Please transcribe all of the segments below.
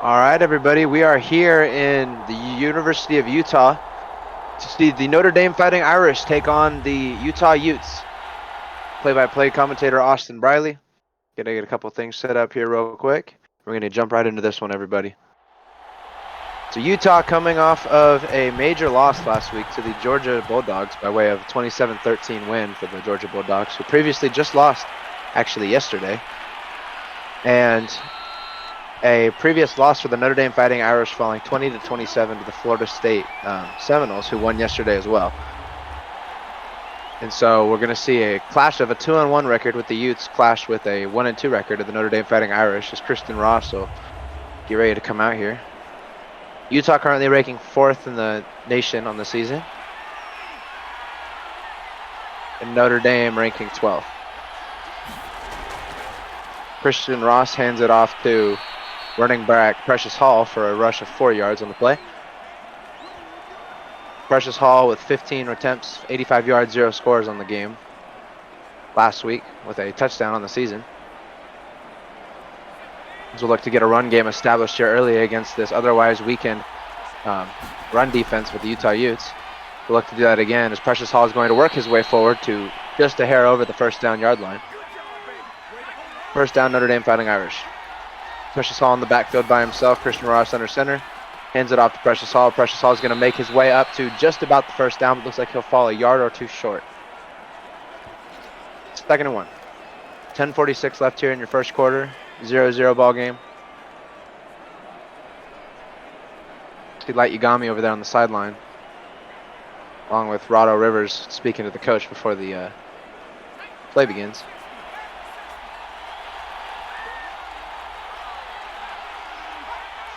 All right, everybody, we are here in the University of Utah to see the Notre Dame Fighting Irish take on the Utah Utes. Play-by-play commentator Austin Briley. Gonna get a couple things set up here real quick. We're gonna jump right into this one, everybody. So Utah coming off of a major loss last week to the Georgia Bulldogs by way of a 27-13 win for the Georgia Bulldogs, who previously just lost, actually yesterday. And a previous loss for the Notre Dame Fighting Irish, falling 20-27 to the Florida State Seminoles, who won yesterday as well. And so we're going to see a clash of a 2-1 record with the Utes clash with a 1-2 record of the Notre Dame Fighting Irish, as Kristen Ross will get ready to come out here. Utah currently ranking 4th in the nation on the season, and Notre Dame ranking 12th. Kristen Ross hands it off to running back Precious Hall for a rush of 4 yards on the play. Precious Hall with 15 attempts, 85 yards, 0 scores on the game last week with a touchdown on the season. As we'll look to get a run game established here early against this otherwise weakened run defense with the Utah Utes. We'll look to do that again as Precious Hall is going to work his way forward to just a hair over the first down yard line. First down, Notre Dame Fighting Irish. Precious Hall in the backfield by himself. Christian Ross under center. Hands it off to Precious Hall. Precious Hall is going to make his way up to just about the first down, but looks like he'll fall a yard or two short. 2nd and 1. 10:46 left here in your first quarter. 0-0 ball game. See Light Yagami over there on the sideline, along with Rado Rivers speaking to the coach before the play begins.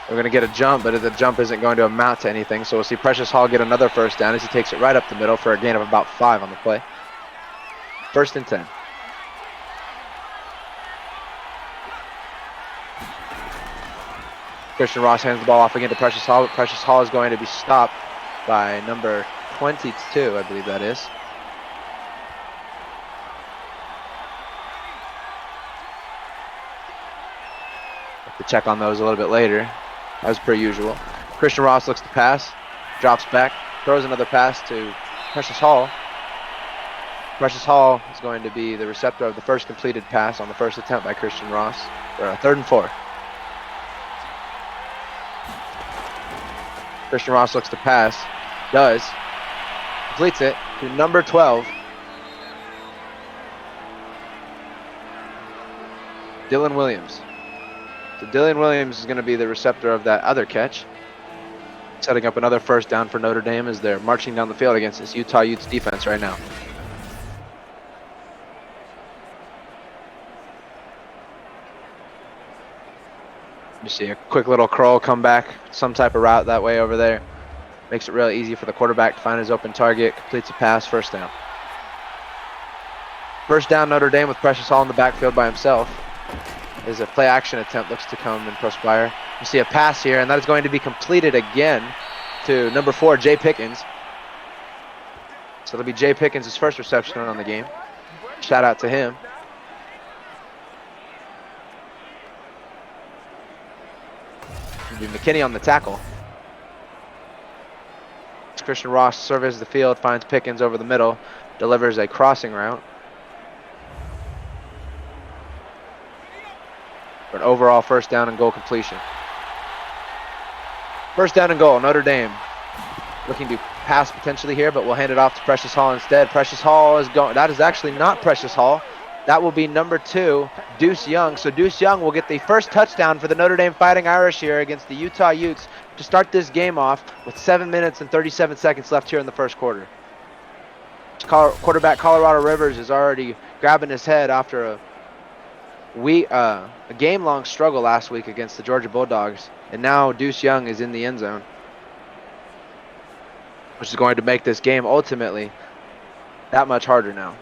We're going to get a jump, but the jump isn't going to amount to anything. So we'll see Precious Hall get another first down as he takes it right up the middle for a gain of about 5 on the play. 1st and 10. Christian Ross hands the ball off again to Precious Hall. Precious Hall is going to be stopped by number 22, I believe that is. Have to check on those a little bit later, as per usual. Christian Ross looks to pass, drops back, throws another pass to Precious Hall. Precious Hall is going to be the receptor of the first completed pass on the first attempt by Christian Ross for a 3rd and 4. Christian Ross looks to pass, does, completes it to number 12, Dylan Williams. So Dylan Williams is going to be the receptor of that other catch, setting up another first down for Notre Dame as they're marching down the field against this Utah Utes defense right now. You see a quick little curl come back, some type of route that way over there. Makes it really easy for the quarterback to find his open target, completes a pass, 1st down. 1st down Notre Dame with Precious Hall in the backfield by himself. As a play action attempt looks to come and perspire. You see a pass here, and that is going to be completed again to number 4, Jay Pickens. So it'll be Jay Pickens' first reception on the game. Shout out to him. McKinney on the tackle. Christian Ross surveys the field, finds Pickens over the middle, delivers a crossing route for an overall 1st down and goal completion. 1st down and goal, Notre Dame looking to pass potentially here, but we'll hand it off to Precious Hall instead. Precious Hall is going, that is actually not Precious Hall. That will be number 2, Deuce Young. So Deuce Young will get the first touchdown for the Notre Dame Fighting Irish here against the Utah Utes to start this game off with 7 minutes and 37 seconds left here in the first quarter. Quarterback Colorado Rivers is already grabbing his head after a game-long struggle last week against the Georgia Bulldogs, and now Deuce Young is in the end zone, which is going to make this game ultimately that much harder now.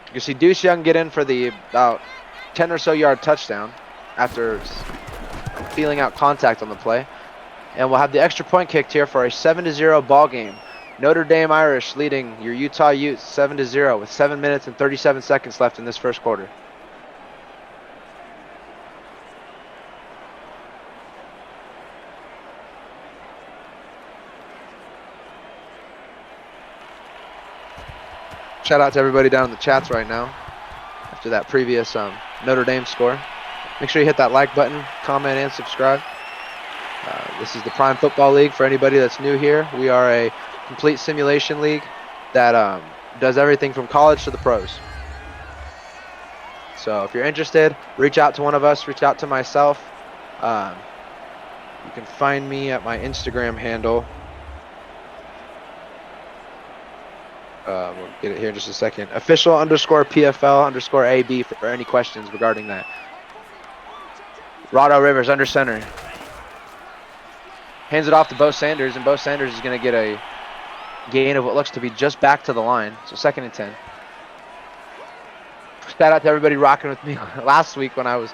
You can see Deuce Young get in for the about 10 or so yard touchdown after feeling out contact on the play. And we'll have the extra point kicked here for a 7-0 ball game. Notre Dame Irish leading your Utah Utes 7-0 with 7 minutes and 37 seconds left in this first quarter. Shout out to everybody down in the chats right now after that previous Notre Dame score. Make sure you hit that like button, comment, and subscribe. This is the Prime Football League for anybody that's new here. We are a complete simulation league that does everything from college to the pros. So if you're interested, reach out to one of us, reach out to myself. You can find me at my Instagram handle. We'll get it here in just a second. Official_PFL_AB for any questions regarding that. Rado Rivers under center. Hands it off to Bo Sanders, and Bo Sanders is going to get a gain of what looks to be just back to the line. So 2nd and 10. Shout out to everybody rocking with me last week when I was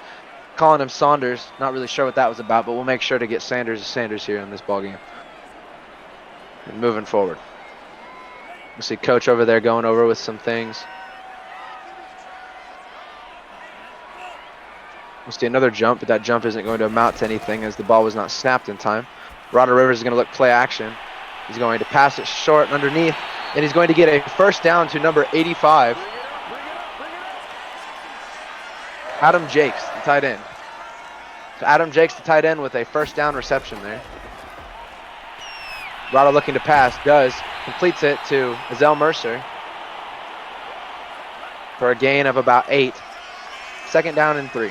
calling him Saunders. Not really sure what that was about, but we'll make sure to get Sanders here in this ballgame. And moving forward. We'll see Coach over there going over with some things. We'll see another jump, but that jump isn't going to amount to anything as the ball was not snapped in time. Rado Rivers is going to look play action. He's going to pass it short and underneath, and he's going to get a first down to number 85. Adam Jakes, the tight end. So Adam Jakes, the tight end, with a first down reception there. Rado looking to pass, completes it to Azell Mercer for a gain of about 8. 2nd down and 3.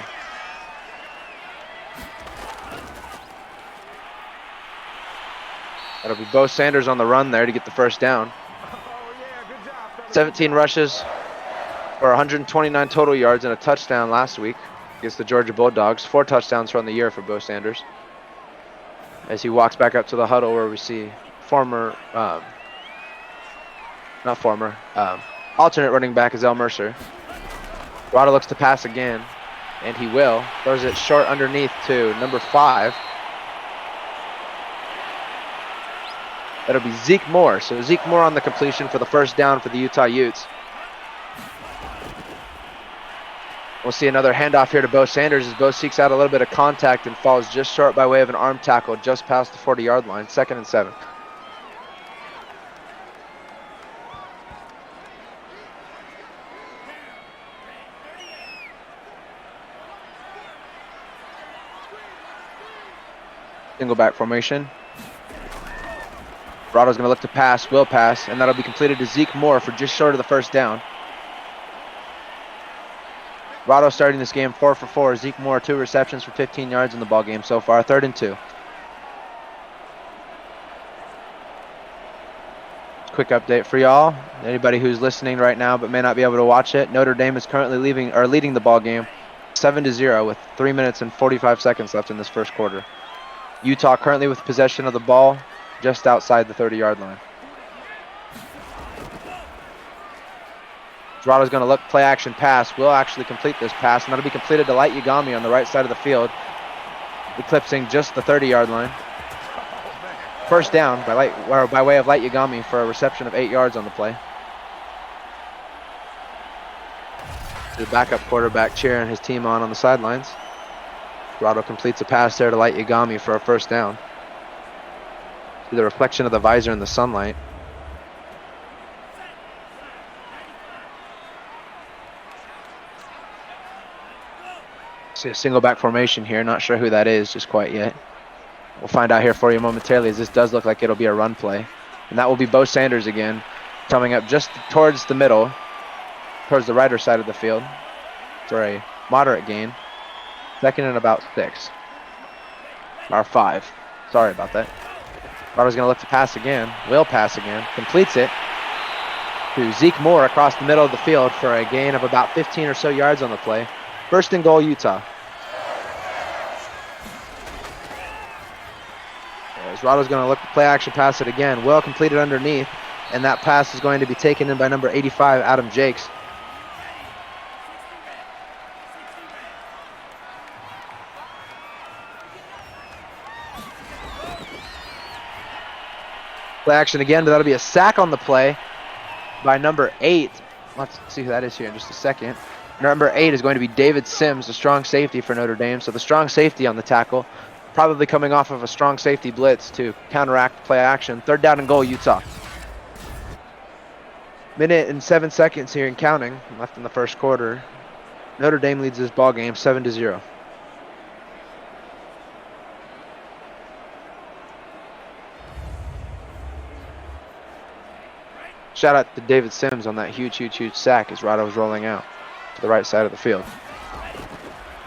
That'll be Bo Sanders on the run there to get the first down. 17 rushes for 129 total yards and a touchdown last week against the Georgia Bulldogs. 4 touchdowns from the year for Bo Sanders. As he walks back up to the huddle where we see alternate running back Azell Mercer. Rado looks to pass again, and he will. Throws it short underneath to number 5. That'll be Zeke Moore. So Zeke Moore on the completion for the first down for the Utah Utes. We'll see another handoff here to Bo Sanders as Bo seeks out a little bit of contact and falls just short by way of an arm tackle just past the 40-yard line. 2nd and 7. Single back formation. Rado's going to look to pass, will pass, and that'll be completed to Zeke Moore for just short of the first down. Rado starting this game 4 for 4. Zeke Moore, 2 receptions for 15 yards in the ball game so far. 3rd and 2. Quick update for y'all. Anybody who's listening right now but may not be able to watch it, Notre Dame is currently leading the ball game 7-0 with 3 minutes and 45 seconds left in this first quarter. Utah currently with possession of the ball just outside the 30-yard line. Rado's going to look play action pass. Will actually complete this pass, and that'll be completed to Light Yagami on the right side of the field, eclipsing just the 30-yard line. First down by way of Light Yagami for a reception of 8 yards on the play. The backup quarterback cheering his team on the sidelines. Rado completes a pass there to Light Yagami for a first down. See the reflection of the visor in the sunlight. See a single back formation here. Not sure who that is just quite yet. We'll find out here for you momentarily, as this does look like it'll be a run play. And that will be Bo Sanders again, coming up just towards the middle, towards the righter side of the field for a moderate gain. 2nd and about 6. Or 5. Sorry about that. Rado's going to look to pass again. Will pass again. Completes it to Zeke Moore across the middle of the field for a gain of about 15 or so yards on the play. 1st and goal, Utah. As Rado's going to look to play action pass it again. Will completed underneath, and that pass is going to be taken in by number 85, Adam Jakes. Play action again, but that'll be a sack on the play by number 8. Let's see who that is here in just a second. Number 8 is going to be David Sims, the strong safety for Notre Dame. So the strong safety on the tackle, probably coming off of a strong safety blitz to counteract play action. 3rd down and goal, Utah. Minute and 7 seconds here and counting left in the first quarter. Notre Dame leads this ball game 7-0. Shout out to David Sims on that huge sack as Rado was rolling out to the right side of the field.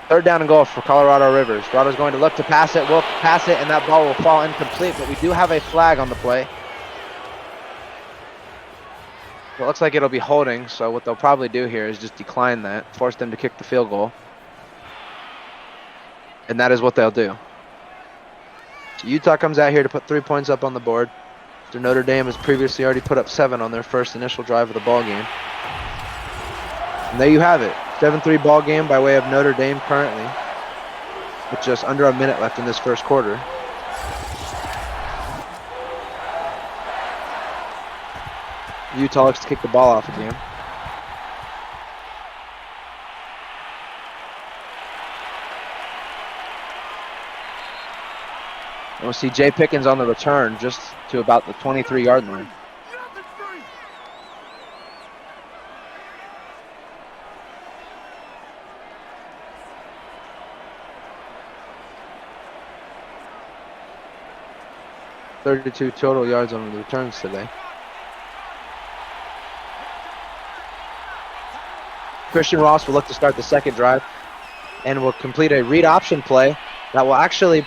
Third down and goal for Colorado Rivers. Rado's going to look to pass it, will pass it, and that ball will fall incomplete, but we do have a flag on the play. It looks like it'll be holding, so what they'll probably do here is just decline that, force them to kick the field goal. And that is what they'll do. So Utah comes out here to put 3 points up on the board. After Notre Dame has previously already put up 7 on their first initial drive of the ball game. And there you have it. 7-3 ball game by way of Notre Dame currently, with just under a minute left in this first quarter. Utah looks to kick the ball off again. And we'll see Jay Pickens on the return just to about the 23-yard line. .32 total yards on the returns today. Christian Ross will look to start the second drive and will complete a read option play that will actually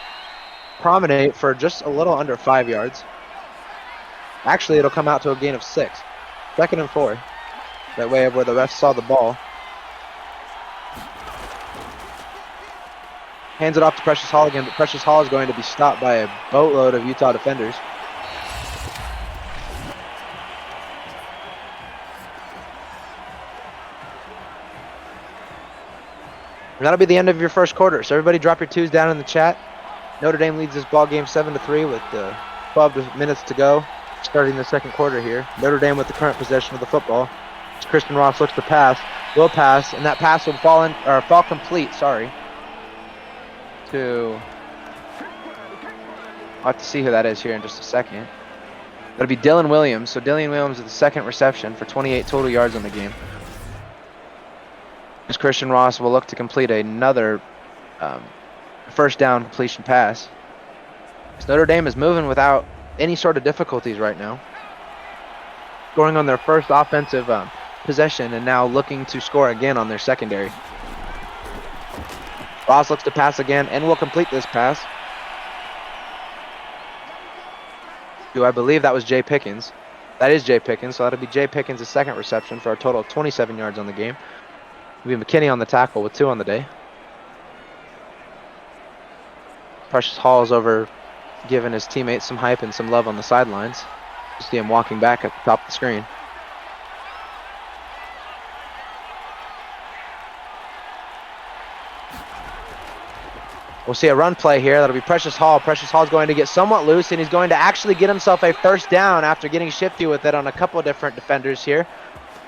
promenade for just a little under 5 yards. Actually, it'll come out to a gain of 6. 2nd and 4. That way of where the ref saw the ball. Hands it off to Precious Hall again, but Precious Hall is going to be stopped by a boatload of Utah defenders. And that'll be the end of your first quarter. So everybody drop your twos down in the chat. Notre Dame leads this ball game 7-3 with 12 minutes to go, starting the second quarter here. Notre Dame with the current possession of the football. As Christian Ross looks to pass, will pass, and that pass will fall complete. Sorry. I'll have to see who that is here in just a second. That'll be Dylan Williams. So Dylan Williams with the second reception for 28 total yards on the game. As Christian Ross will look to complete another first down completion pass. So Notre Dame is moving without any sort of difficulties right now. Scoring on their first offensive possession and now looking to score again on their secondary. Ross looks to pass again and will complete this pass. I believe that was Jay Pickens. That is Jay Pickens, so that'll be Jay Pickens' second reception for a total of 27 yards on the game. It'll be McKinney on the tackle with 2 on the day. Precious Hall is over giving his teammates some hype and some love on the sidelines. You see him walking back at the top of the screen. We'll see a run play here. That'll be Precious Hall. Precious Hall's going to get somewhat loose, and he's going to actually get himself a first down after getting shifty with it on a couple of different defenders here.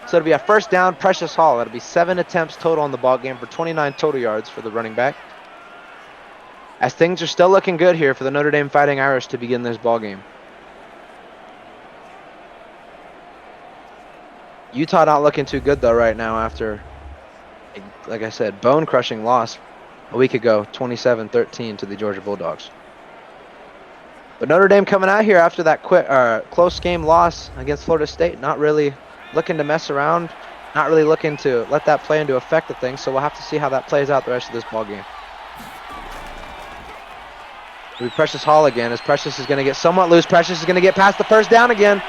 So it'll be a first down, Precious Hall. It'll be 7 attempts total on the ball game for 29 total yards for the running back. As things are still looking good here for the Notre Dame Fighting Irish to begin this ball game. Utah not looking too good though right now after, like I said, bone-crushing loss a week ago, 27-13 to the Georgia Bulldogs. But Notre Dame coming out here after that close game loss against Florida State, not really looking to mess around, not really looking to let that play into effect of things, so we'll have to see how that plays out the rest of this ball game. It'll be Precious Hall again, as Precious is going to get somewhat loose. Precious is going to get past the first down again,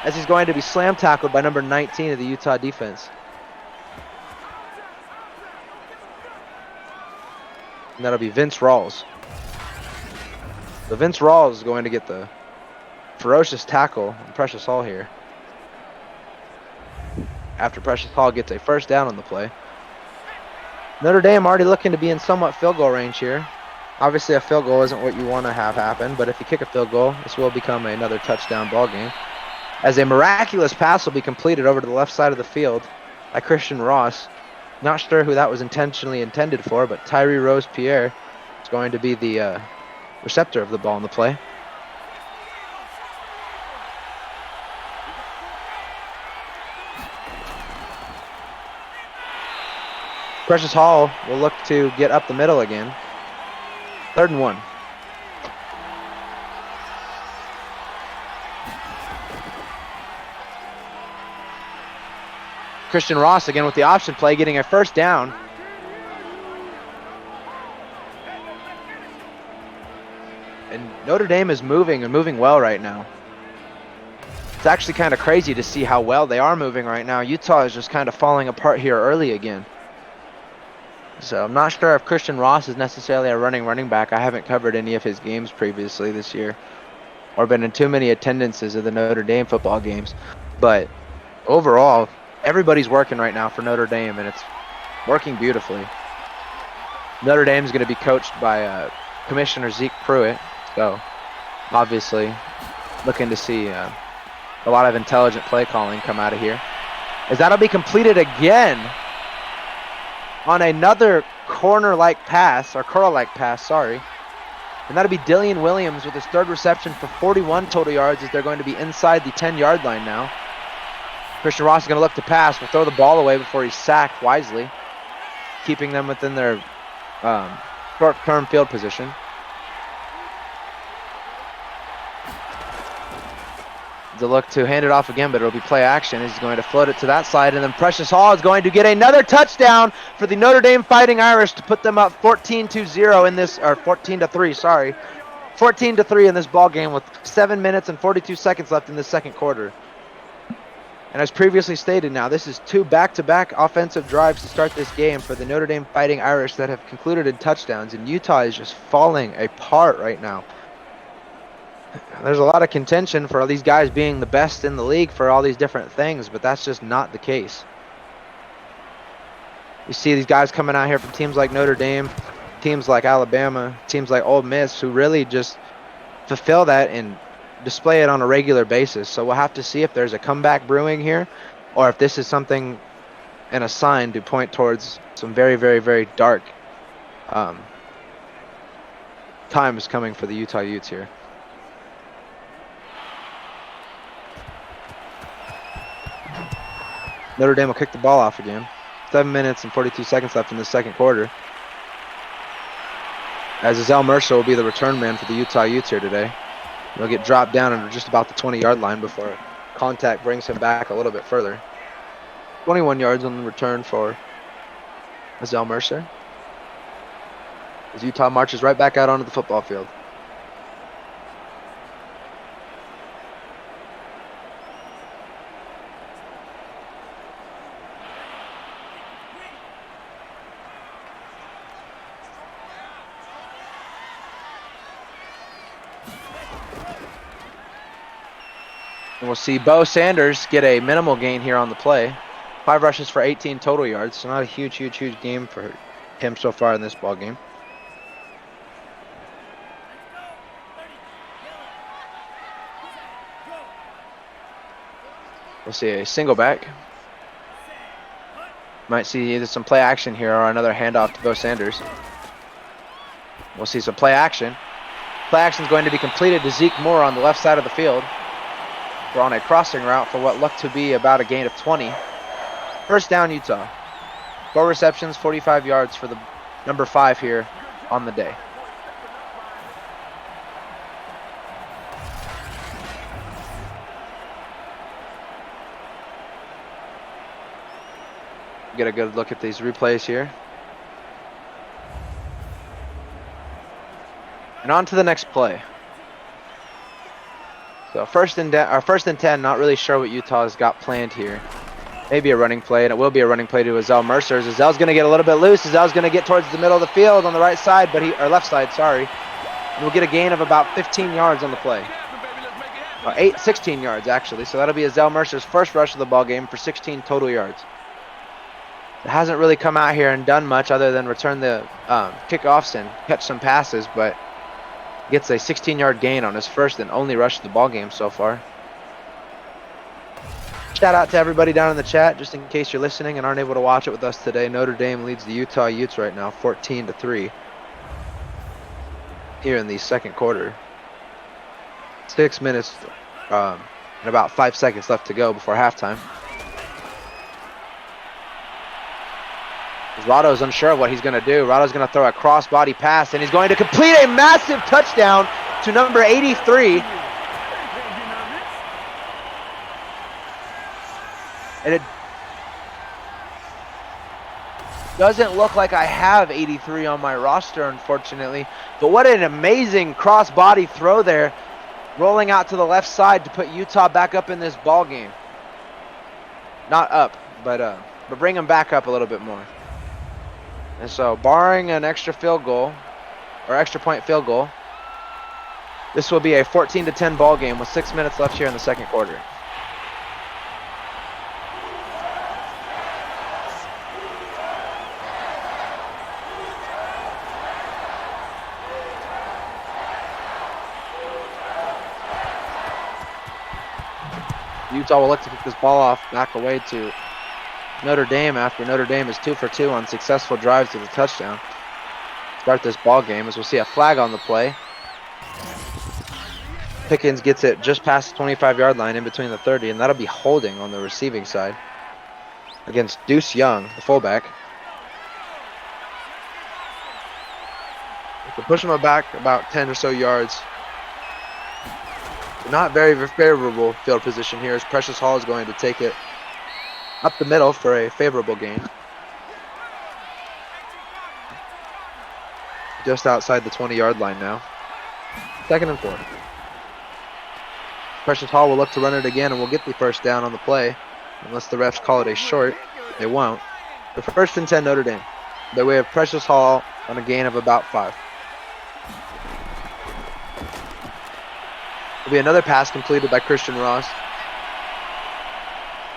as he's going to be slam tackled by number 19 of the Utah defense. And that'll be Vince Rawls. So Vince Rawls is going to get the ferocious tackle on Precious Hall here. After Precious Hall gets a first down on the play. Notre Dame already looking to be in somewhat field goal range here. Obviously a field goal isn't what you want to have happen, but if you kick a field goal, this will become another touchdown ball game. As a miraculous pass will be completed over to the left side of the field by Christian Ross. Not sure who that was intentionally intended for, but Tyree Rose-Pierre is going to be the receptor of the ball in the play. Precious Hall will look to get up the middle again. 3rd and 1. Christian Ross again with the option play, getting a 1st down. And Notre Dame is moving and moving well right now. It's actually kind of crazy to see how well they are moving right now. Utah is just kind of falling apart here early again. So I'm not sure if Christian Ross is necessarily a running back. I haven't covered any of his games previously this year or been in too many attendances of the Notre Dame football games. But overall, everybody's working right now for Notre Dame, and it's working beautifully. Notre Dame is going to be coached by Commissioner Zeke Pruitt, so obviously looking to see a lot of intelligent play calling come out of here. As that'll be completed again on another corner-like pass, or curl-like pass, sorry. And that'll be Dillian Williams with his 3rd reception for 41 total yards as they're going to be inside the 10-yard line now. Christian Ross is going to look to pass. Will throw the ball away before he's sacked wisely, keeping them within their short-term field position. To look to hand it off again, but it'll be play action. He's going to float it to that side, and then Precious Hall is going to get another touchdown for the Notre Dame Fighting Irish to put them up 14-0 in this, or 14-3, sorry. 14-3 in this ball game with 7 minutes and 42 seconds left in the 2nd quarter. And as previously stated now, this is 2 back-to-back offensive drives to start this game for the Notre Dame Fighting Irish that have concluded in touchdowns, and Utah is just falling apart right now. There's a lot of contention for these guys being the best in the league for all these different things, but that's just not the case. You see these guys coming out here from teams like Notre Dame, teams like Alabama, teams like Ole Miss, who really just fulfill that and display it on a regular basis. So we'll have to see if there's a comeback brewing here, or if this is something and a sign to point towards some very, very, very dark times coming for the Utah Utes here. Notre Dame will kick the ball off again. 7 minutes and 42 seconds left in the 2nd quarter. As Azell Mercer will be the return man for the Utah Utes here today. He'll get dropped down under just about the 20-yard line before contact brings him back a little bit further. 21 yards on the return for Azell Mercer. As Utah marches right back out onto the football field. And we'll see Bo Sanders get a minimal gain here on the play. 5 rushes for 18 total yards. So not a huge game for him so far in this ball game. We'll see a single back. Might see either some play action here or another handoff to Bo Sanders. We'll see some play action. Play action is going to be completed to Zeke Moore on the left side of the field. We're on a crossing route for what looked to be about a gain of 20. 1st down, Utah. 4 receptions, 45 yards for the number 5 here on the day. Get a good look at these replays here. And on to the next play. So first and 10, not really sure what Utah's got planned here. Maybe a running play, and it will be a running play to Azell Mercer. Azell's going to get a little bit loose. Azell's going to get towards the middle of the field on the right side, or left side, sorry. And we'll get a gain of about 15 yards on the play. 16 yards, actually. So that'll be Azell Mercer's first rush of the ball game for 16 total yards. It hasn't really come out here and done much other than return the kickoffs and catch some passes, but gets a 16-yard gain on his first and only rush of the ball game so far. Shout out to everybody down in the chat, just in case you're listening and aren't able to watch it with us today. Notre Dame leads the Utah Utes right now 14-3 here in the 2nd quarter. 6 minutes and about 5 seconds left to go before halftime. Rado's unsure of what he's going to do. Rado's going to throw a cross-body pass, and he's going to complete a massive touchdown to number 83. And it doesn't look like I have 83 on my roster, unfortunately. But what an amazing cross-body throw there, rolling out to the left side to put Utah back up in this ball game. Not up, but bring them back up a little bit more. And so, barring an extra field goal, or extra point field goal, this will be a 14-10 ball game with 6 minutes left here in the second quarter. Utah will look to kick this ball off back away to Notre Dame after Notre Dame is 2 for 2 on successful drives to the touchdown. Start this ball game as we'll see a flag on the play. Pickens gets it just past the 25-yard line in between the 30, and that'll be holding on the receiving side against Deuce Young, the fullback. We're pushing him back about 10 or so yards. Not very favorable field position here as Precious Hall is going to take it up the middle for a favorable gain. Just outside the 20-yard line now. 2nd and 4. Precious Hall will look to run it again, and we'll get the first down on the play. Unless the refs call it a short, they won't. But 1st and 10 Notre Dame. By way of Precious Hall on a gain of about 5. Will be another pass completed by Christian Ross.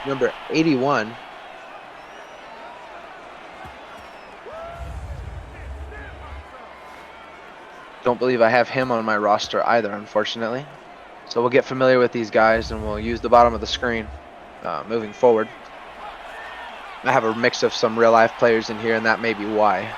Number 81. Don't believe I have him on my roster either, unfortunately. So we'll get familiar with these guys and we'll use the bottom of the screen moving forward. I have a mix of some real life players in here, and that may be why.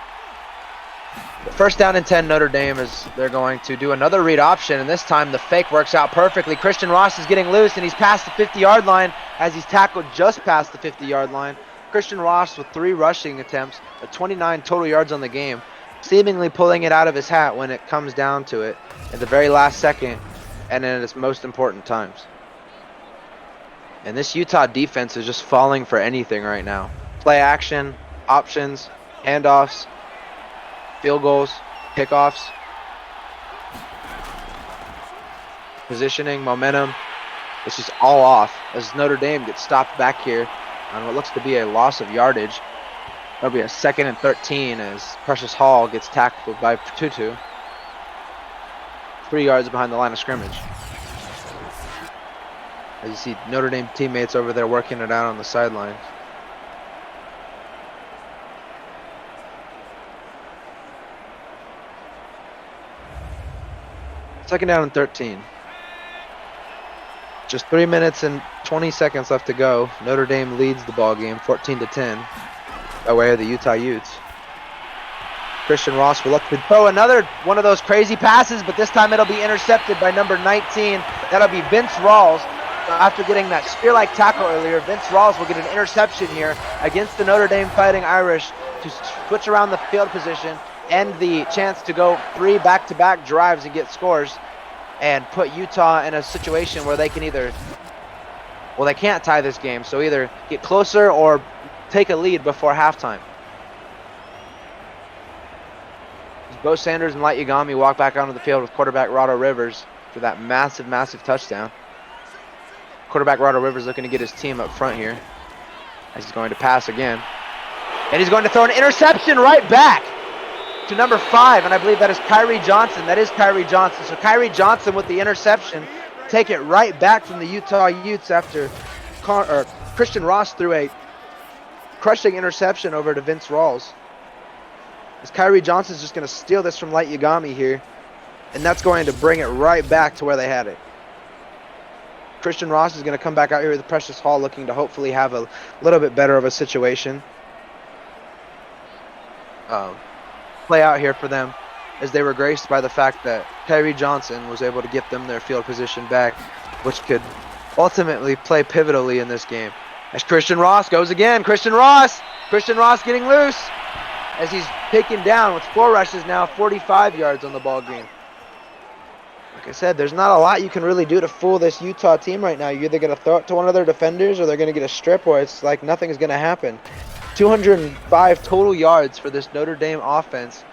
But 1st down and 10 Notre Dame is they're going to do another read option, and this time the fake works out perfectly. Christian Ross is getting loose, and he's past the 50-yard line as he's tackled just past the 50-yard line. Christian Ross with 3 rushing attempts, 29 total yards on the game, seemingly pulling it out of his hat when it comes down to it at the very last second and in its most important times. And this Utah defense is just falling for anything right now. Play action, options, handoffs, field goals, kickoffs, positioning, momentum. It's just all off as Notre Dame gets stopped back here on what looks to be a loss of yardage. That'll be a 2nd and 13 as Precious Hall gets tackled by Tutu. 3 yards behind the line of scrimmage. As you see Notre Dame teammates over there working it out on the sideline. Second down and 13. Just 3 minutes and 20 seconds left to go. Notre Dame leads the ball game 14-10 by way of the Utah Utes. Christian Ross will look to throw another one of those crazy passes, but this time it'll be intercepted by number 19. That'll be Vince Rawls. After getting that spear-like tackle earlier, Vince Rawls will get an interception here against the Notre Dame Fighting Irish to switch around the field position and the chance to go 3 back-to-back drives and get scores and put Utah in a situation where they can either, well, they can't tie this game, so either get closer or take a lead before halftime. Bo Sanders and Light Yagami walk back onto the field with quarterback Rado Rivers for that massive, massive touchdown. Quarterback Rado Rivers looking to get his team up front here as he's going to pass again. And he's going to throw an interception right back to number 5, and I believe that is Kyrie Johnson. That is Kyrie Johnson. So Kyrie Johnson with the interception. Take it right back from the Utah Utes after Christian Ross threw a crushing interception over to Vince Rawls. As Kyrie Johnson's just going to steal this from Light Yagami here, and that's going to bring it right back to where they had it. Christian Ross is going to come back out here with Precious Hall looking to hopefully have a little bit better of a situation. Play out here for them as they were graced by the fact that Kyrie Johnson was able to get them their field position back, which could ultimately play pivotally in this game. As Christian Ross goes again. Christian Ross getting loose. as he's taken down with 4 rushes now, 45 yards on the ball game. Like I said, there's not a lot you can really do to fool this Utah team right now. You're either going to throw it to one of their defenders or they're going to get a strip, or it's like nothing's going to happen. 205 total yards for this Notre Dame offense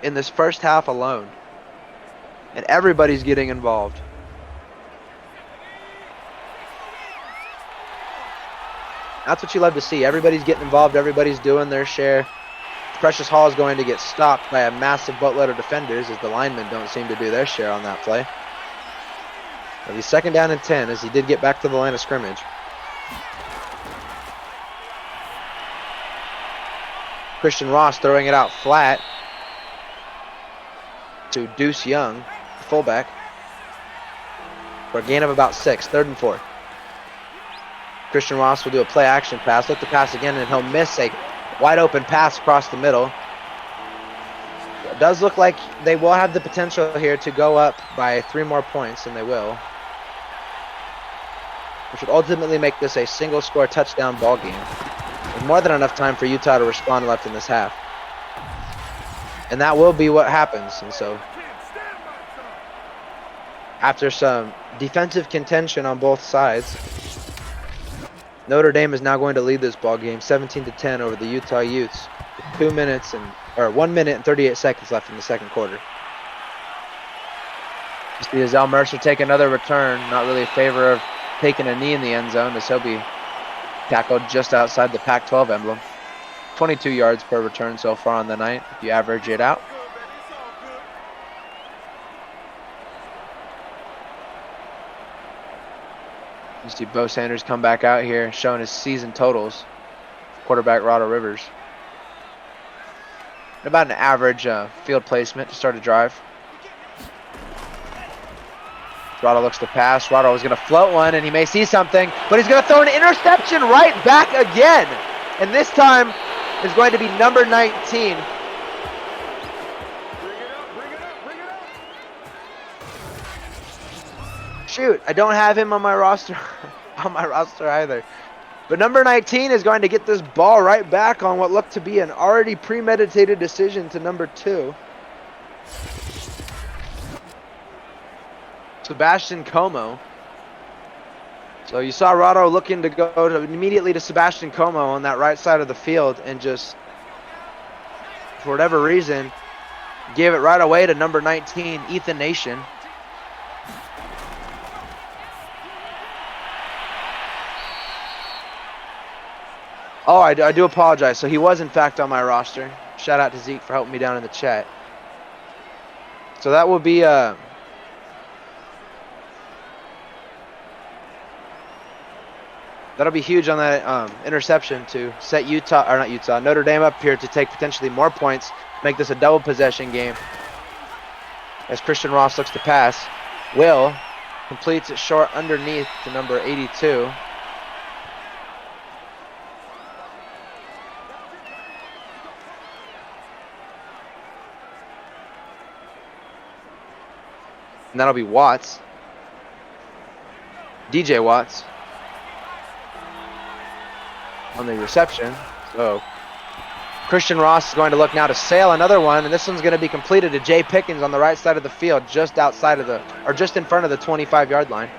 in this first half alone. And everybody's getting involved. That's what you love to see. Everybody's getting involved. Everybody's doing their share. Precious Hall is going to get stopped by a massive boatload of defenders as the linemen don't seem to do their share on that play. It'll be 2nd down and 10 as he did get back to the line of scrimmage. Christian Ross throwing it out flat to Deuce Young, the fullback, for a gain of about 6, 3rd and 4. Christian Ross will do a play action pass. Look to pass again, and he'll miss a wide open pass across the middle. It does look like they will have the potential here to go up by 3 more points, and they will, which would ultimately make this a single score touchdown ball game. With more than enough time for Utah to respond left in this half. And that will be what happens. And so after some defensive contention on both sides, Notre Dame is now going to lead this ball game 17-10 over the Utah Utes with 1 minute and 38 seconds left in the second quarter. You see Zell Mercer take another return, not really in favor of taking a knee in the end zone, as he'll be tackled just outside the Pac-12 emblem. 22 yards per return so far on the night, if you average it out. You see Bo Sanders come back out here, showing his season totals. Quarterback Rado Rivers. About an average field placement to start a drive. Rado looks to pass. Rado is going to float one, and he may see something, but he's going to throw an interception right back again. And this time is going to be number 19. Shoot, I don't have him on my roster either. But number 19 is going to get this ball right back on what looked to be an already premeditated decision to number 2. Sebastian Como. So you saw Rado looking to go immediately to Sebastian Como on that right side of the field, and just, for whatever reason, gave it right away to number 19, Ethan Nation. Oh, I do apologize. So he was, in fact, on my roster. Shout out to Zeke for helping me down in the chat. So that will be that'll be huge on that interception to set Notre Dame up here to take potentially more points, make this a double possession game. As Christian Ross looks to pass, Will completes it short underneath to number 82. And that'll be Watts. DJ Watts on the reception. So Christian Ross is going to look now to sail another one, and this one's going to be completed to Jay Pickens on the right side of the field, just outside of just in front of the 25-yard line.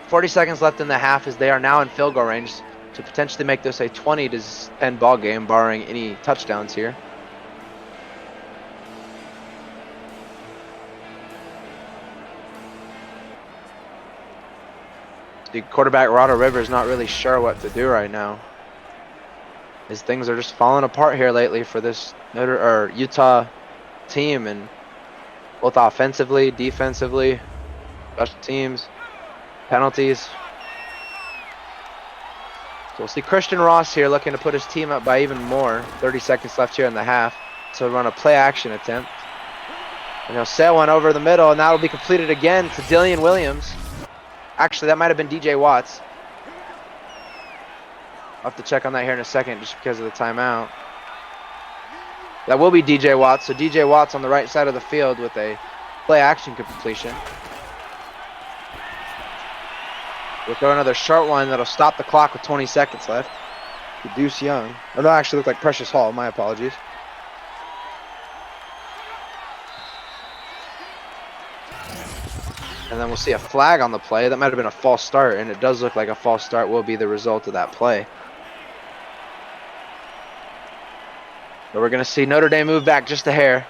40 seconds left in the half as they are now in field goal range to potentially make this a 20-10 ball game, barring any touchdowns here. The quarterback Rado Rivers not really sure what to do right now, as things are just falling apart here lately for this Utah team, and both offensively, defensively, special teams, penalties. So we'll see Christian Ross here looking to put his team up by even more. 30 seconds left here in the half. So run a play action attempt. And he'll sail one over the middle, and that'll be completed again to Dillion Williams. Actually, that might have been DJ Watts. I'll have to check on that here in a second just because of the timeout. That will be DJ Watts. So DJ Watts on the right side of the field with a play action completion. We'll throw another short one that'll stop the clock with 20 seconds left. Deuce Young. Oh, no, actually looked like Precious Hall. My apologies. And then we'll see a flag on the play. That might have been a false start, and it does look like a false start will be the result of that play. But we're going to see Notre Dame move back just a hair.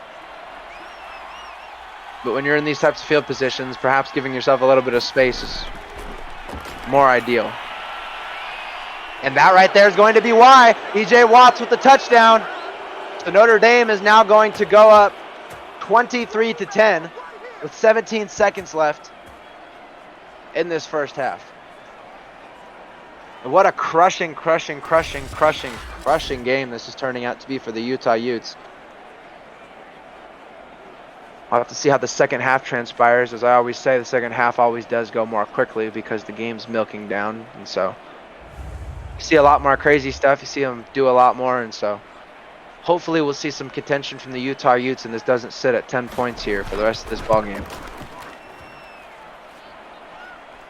But when you're in these types of field positions, perhaps giving yourself a little bit of space is more ideal. And that right there is going to be why. E.J. Watts with the touchdown. So Notre Dame is now going to go up 23-10 with 17 seconds left in this first half. And what a crushing game this is turning out to be for the Utah Utes. I'll have to see how the second half transpires. As I always say, the second half always does go more quickly because the game's milking down. And so you see a lot more crazy stuff. You see them do a lot more. And so hopefully we'll see some contention from the Utah Utes and this doesn't sit at 10 points here for the rest of this ballgame.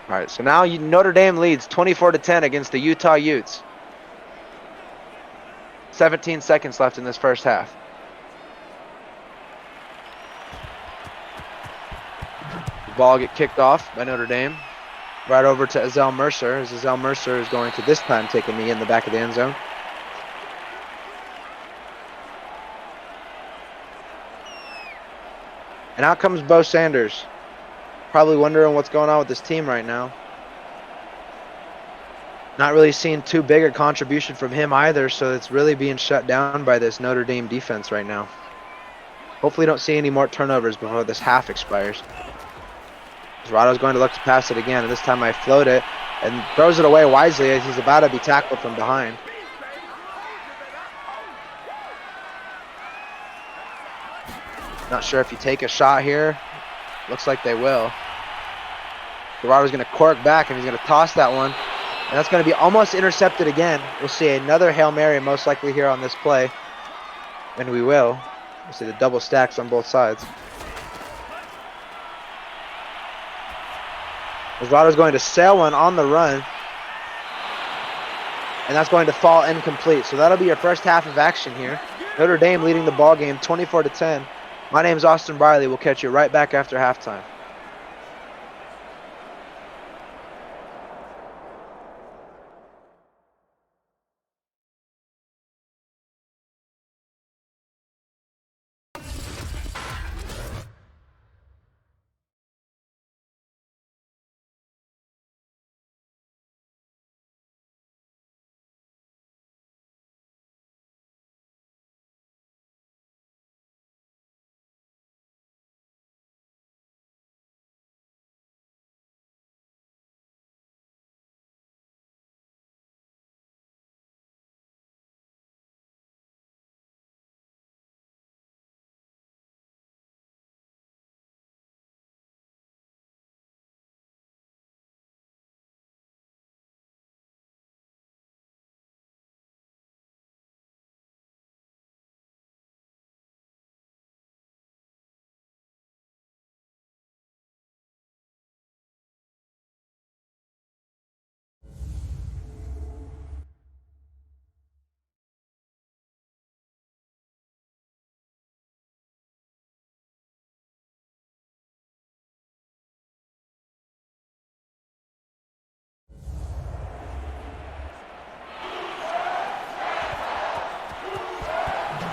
All right, so now Notre Dame leads 24-10 against the Utah Utes. 17 seconds left in this first half. The ball get kicked off by Notre Dame. Right over to Azel Mercer, as Azel Mercer is going to this time take a knee in the back of the end zone. And out comes Bo Sanders. Probably wondering what's going on with this team right now. Not really seeing too big a contribution from him either, so it's really being shut down by this Notre Dame defense right now. Hopefully don't see any more turnovers before this half expires. Zarado's going to look to pass it again, and this time I float it and throws it away wisely as he's about to be tackled from behind. Not sure if you take a shot here. Looks like they will. Zarado's going to cork back and he's going to toss that one. And that's going to be almost intercepted again. We'll see another Hail Mary most likely here on this play. And we will. We'll see the double stacks on both sides. Zarado's going to sail one on the run. And that's going to fall incomplete. So that'll be your first half of action here. Notre Dame leading the ball game 24-10. My name is Austin Briley. We'll catch you right back after halftime.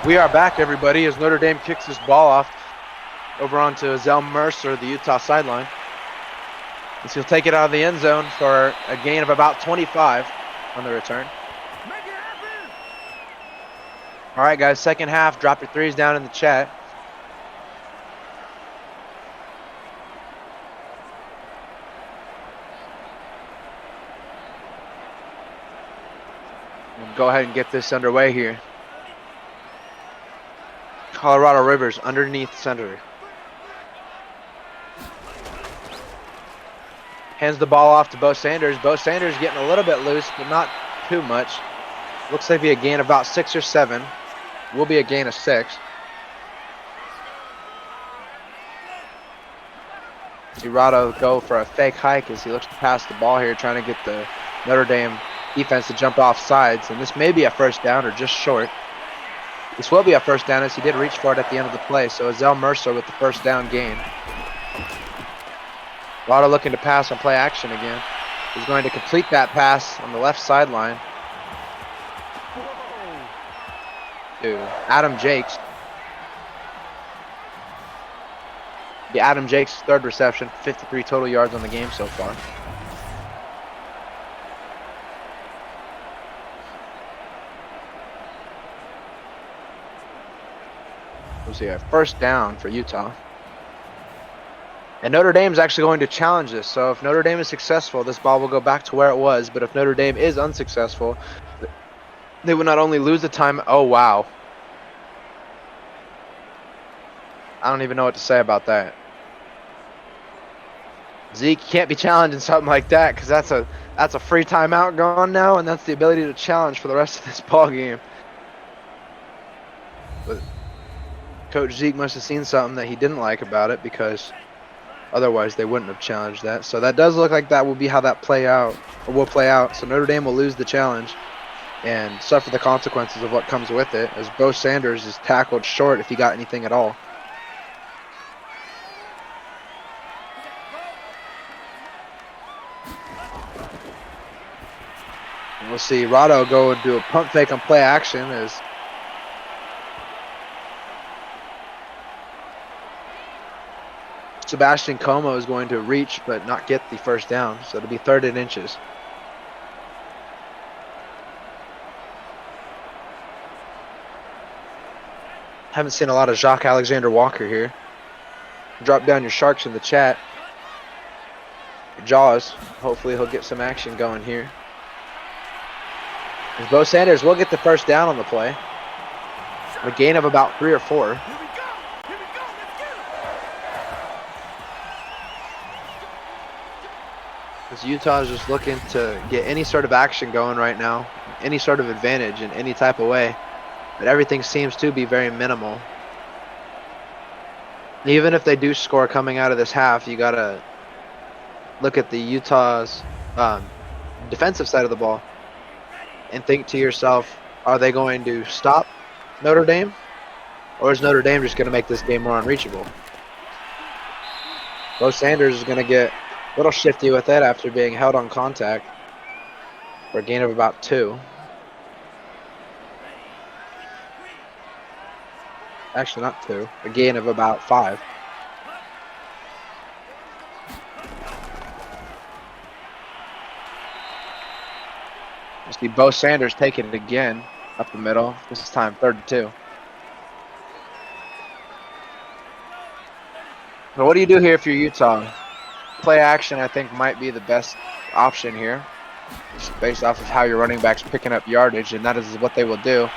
We are back, everybody, as Notre Dame kicks this ball off over onto Azel Mercer, the Utah sideline. And so he'll take it out of the end zone for a gain of about 25 on the return. All right, guys, second half. Drop your threes down in the chat. We'll go ahead and get this underway here. Colorado Rivers underneath center. Hands the ball off to Bo Sanders. Bo Sanders getting a little bit loose, but not too much. Looks like be a gain of about 6 or 7. Will be a gain of 6. Zarato go for a fake hike as he looks to pass the ball here, trying to get the Notre Dame defense to jump off sides, and this may be a first down or just short. This will be a first down as he did reach for it at the end of the play. So Azell Mercer with the first down gain. Lotto looking to pass on play action again. He's going to complete that pass on the left sideline to Adam Jakes. Adam Jakes' third reception, 53 total yards on the game so far. We'll see a first down for Utah. And Notre Dame's actually going to challenge this. So if Notre Dame is successful, this ball will go back to where it was. But if Notre Dame is unsuccessful, they will not only lose the time. Oh, wow. I don't even know what to say about that. Zeke can't be challenging something like that because that's a free timeout gone now, and that's the ability to challenge for the rest of this ball game. But Coach Zeke must have seen something that he didn't like about it, because otherwise they wouldn't have challenged that. So that does look like that will be how that will play out. So Notre Dame will lose the challenge and suffer the consequences of what comes with it, as Bo Sanders is tackled short if he got anything at all. We'll see Rado go and do a pump fake on play action as Sebastian Como is going to reach but not get the first down. So it'll be 3rd and inches. Haven't seen a lot of Jacques Alexander Walker here. Drop down your Sharks in the chat. Your Jaws. Hopefully he'll get some action going here. As Bo Sanders will get the first down on the play. A gain of about 3 or 4. As Utah is just looking to get any sort of action going right now, any sort of advantage in any type of way. But everything seems to be very minimal. Even if they do score coming out of this half, you got to look at the Utah's defensive side of the ball and think to yourself, are they going to stop Notre Dame? Or is Notre Dame just going to make this game more unreachable? Bo Sanders is going to get a little shifty with it after being held on contact for a gain of about 2. Actually, not 2. A gain of about 5. You see Bo Sanders taking it again up the middle. This time 3rd and 2. So what do you do here if you're Utah? Play action, I think, might be the best option here, just based off of how your running back's picking up yardage, and that is what they will do.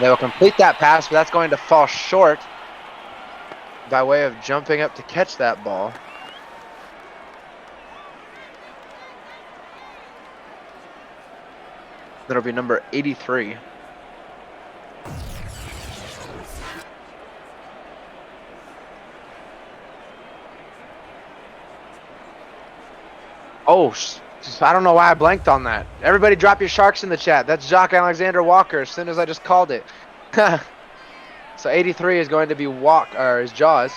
They will complete that pass, but that's going to fall short by way of jumping up to catch that ball. That'll be number 83. Oh, I don't know why I blanked on that. Everybody drop your Sharks in the chat. That's Jacques Alexander Walker as soon as I just called it. So 83 is going to be his Jaws.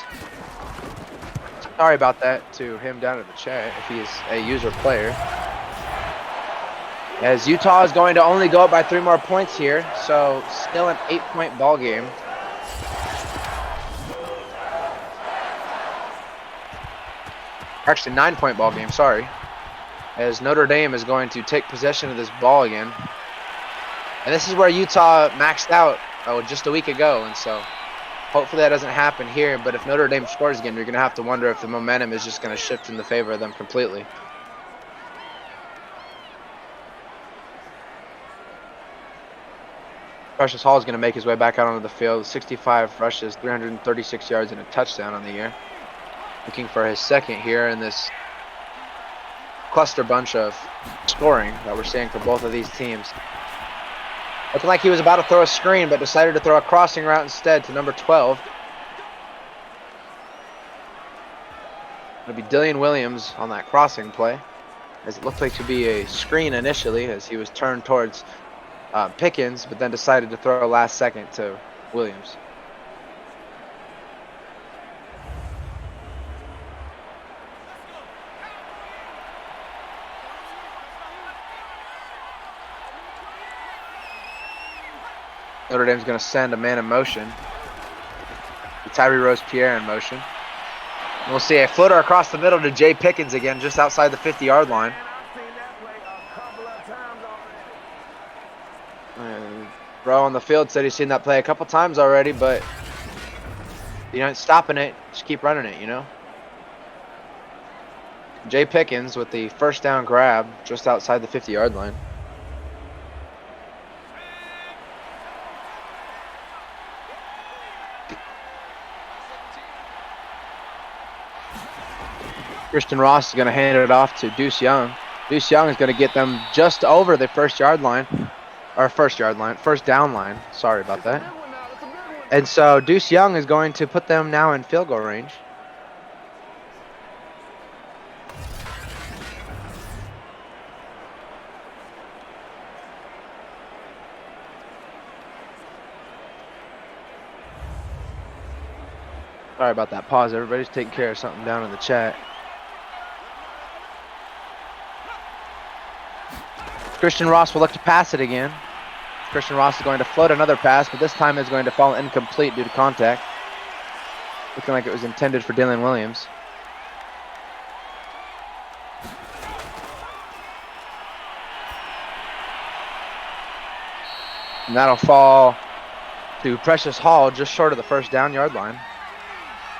Sorry about that to him down in the chat if he's a user player. As Utah is going to only go up by 3 more points here, so still an 8-point ball game. Actually, 9-point ball game, sorry. As Notre Dame is going to take possession of this ball again. And this is where Utah maxed out just a week ago, and so hopefully that doesn't happen here. But if Notre Dame scores again, you're going to have to wonder if the momentum is just going to shift in the favor of them completely. Precious Hall is going to make his way back out onto the field. 65 rushes, 336 yards, and a touchdown on the year. Looking for his second here in this cluster bunch of scoring that we're seeing for both of these teams. Looking like he was about to throw a screen, but decided to throw a crossing route instead to number 12. It'll be Dillion Williams on that crossing play. as it looked like to be a screen initially as he was turned towards Pickens, but then decided to throw last second to Williams. Notre Dame's going to send a man in motion. Tyree Rose-Pierre in motion. And we'll see a floater across the middle to Jay Pickens again, just outside the 50-yard line. And bro on the field said he's seen that play a couple times already, but you ain't stopping it. Just keep running it, you know? Jay Pickens with the first down grab just outside the 50-yard line. Christian Ross is going to hand it off to Deuce Young. Deuce Young is going to get them just over the first down line. Sorry about that. And so Deuce Young is going to put them now in field goal range. Sorry about that pause. Everybody's taking care of something down in the chat. Christian Ross will look to pass it again. Christian Ross is going to float another pass, but this time it's going to fall incomplete due to contact. Looking like it was intended for Dylan Williams. And that'll fall to Precious Hall just short of the first down yard line.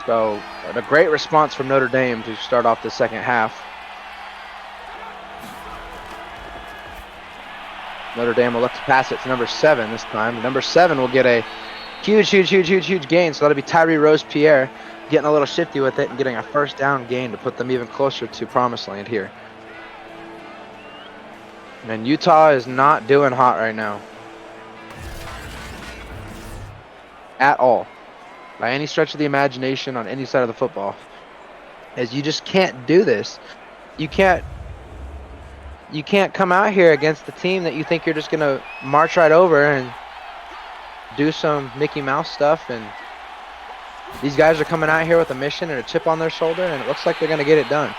So a great response from Notre Dame to start off the second half. Notre Dame will look to pass it to number 7 this time. Number 7 will get a huge gain. So that'll be Tyree Rose-Pierre getting a little shifty with it and getting a first down gain to put them even closer to promised land here. And Utah is not doing hot right now. At all. By any stretch of the imagination on any side of the football. As you just can't do this. You can't come out here against the team that you think you're just going to march right over and do some Mickey Mouse stuff. And these guys are coming out here with a mission and a chip on their shoulder, and it looks like they're going to get it done.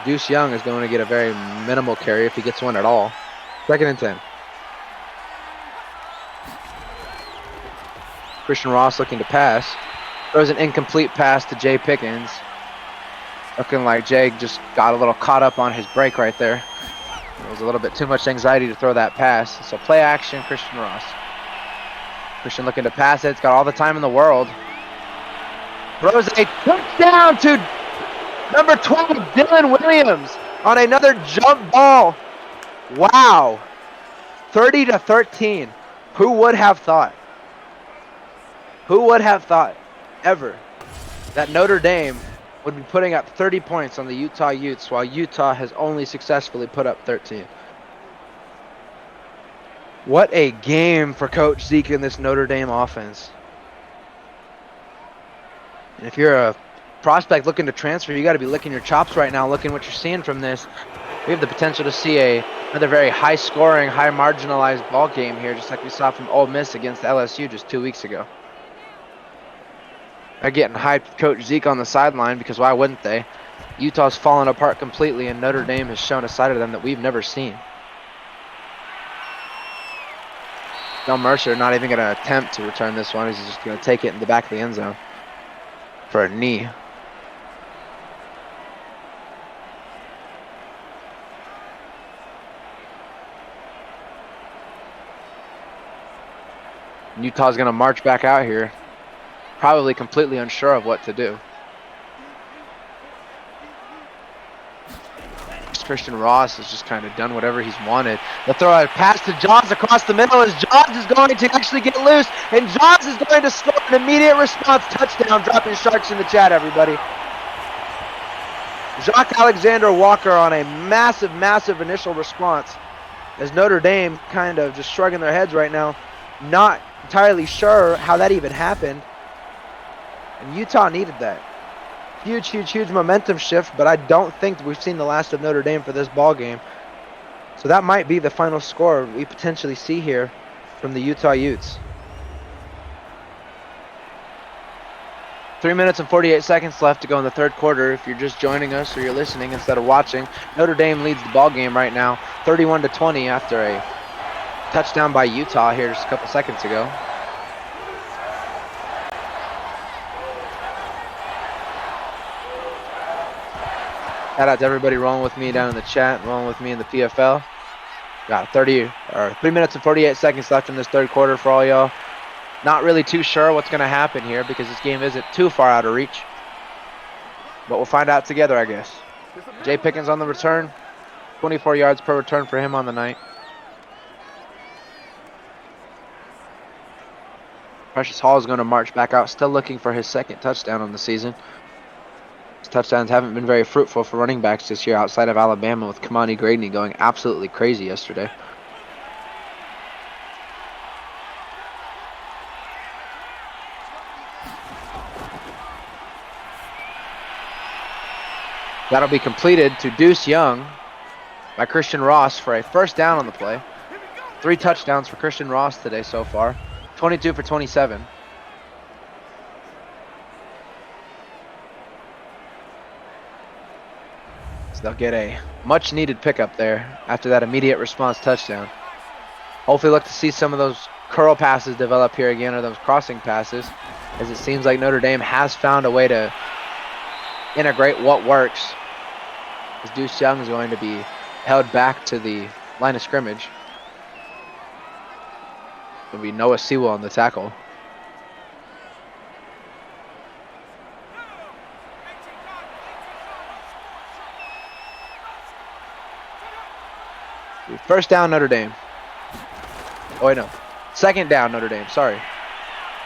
Deuce Young is going to get a very minimal carry if he gets one at all. 2nd and 10. Christian Ross looking to pass. Throws an incomplete pass to Jay Pickens. Looking like Jay just got a little caught up on his break right there. There was a little bit too much anxiety to throw that pass. So play action, Christian Ross. Christian looking to pass it. It's got all the time in the world. Throws a touchdown to number 12, Dylan Williams, on another jump ball. Wow. 30-13. Who would have thought? Who would have thought ever that Notre Dame would be putting up 30 points on the Utah Utes while Utah has only successfully put up 13? What a game for Coach Zeke in this Notre Dame offense. And if you're a prospect looking to transfer, you got to be licking your chops right now, looking what you're seeing from this. We have the potential to see another very high-scoring, high-marginalized ball game here, just like we saw from Ole Miss against LSU just 2 weeks ago. They're getting hyped with Coach Zeke on the sideline because why wouldn't they? Utah's fallen apart completely, and Notre Dame has shown a side of them that we've never seen. Del Mercer not even going to attempt to return this one. He's just going to take it in the back of the end zone for a knee. Utah's going to march back out here, probably completely unsure of what to do. Christian Ross has just kind of done whatever he's wanted. They'll throw a pass to Johns across the middle as Johns is going to actually get loose, and Johns is going to score an immediate response touchdown. Dropping sharks in the chat, everybody. Jacques Alexander Walker on a massive initial response as Notre Dame kind of just shrugging their heads right now, not entirely sure how that even happened. And Utah needed that. huge momentum shift, but I don't think we've seen the last of Notre Dame for this ball game. So that might be the final score we potentially see here from the Utah Utes. 3 minutes and 48 seconds left to go in the third quarter. If you're just joining us or you're listening instead of watching, Notre Dame leads the ball game right now, 31-20 after a touchdown by Utah here just a couple seconds ago. Shout out to everybody rolling with me down in the chat, rolling with me in the PFL. Got 3 minutes and 48 seconds left in this third quarter for all y'all. Not really too sure what's going to happen here because this game isn't too far out of reach. But we'll find out together, I guess. Jay Pickens on the return. 24 yards per return for him on the night. Precious Hall is going to march back out, still looking for his second touchdown on the season. His touchdowns haven't been very fruitful for running backs this year outside of Alabama, with Kamani Grady going absolutely crazy yesterday. That'll be completed to Deuce Young by Christian Ross for a first down on the play. 3 touchdowns for Christian Ross today so far. 22 for 27. So they'll get a much needed pickup there after that immediate response touchdown. Hopefully look to see some of those curl passes develop here again, or those crossing passes, as it seems like Notre Dame has found a way to integrate what works. As Deuce Young is going to be held back to the line of scrimmage. It'll be Noah Sewell on the tackle. First down, Notre Dame. Oh, wait, no. Second down, Notre Dame. Sorry.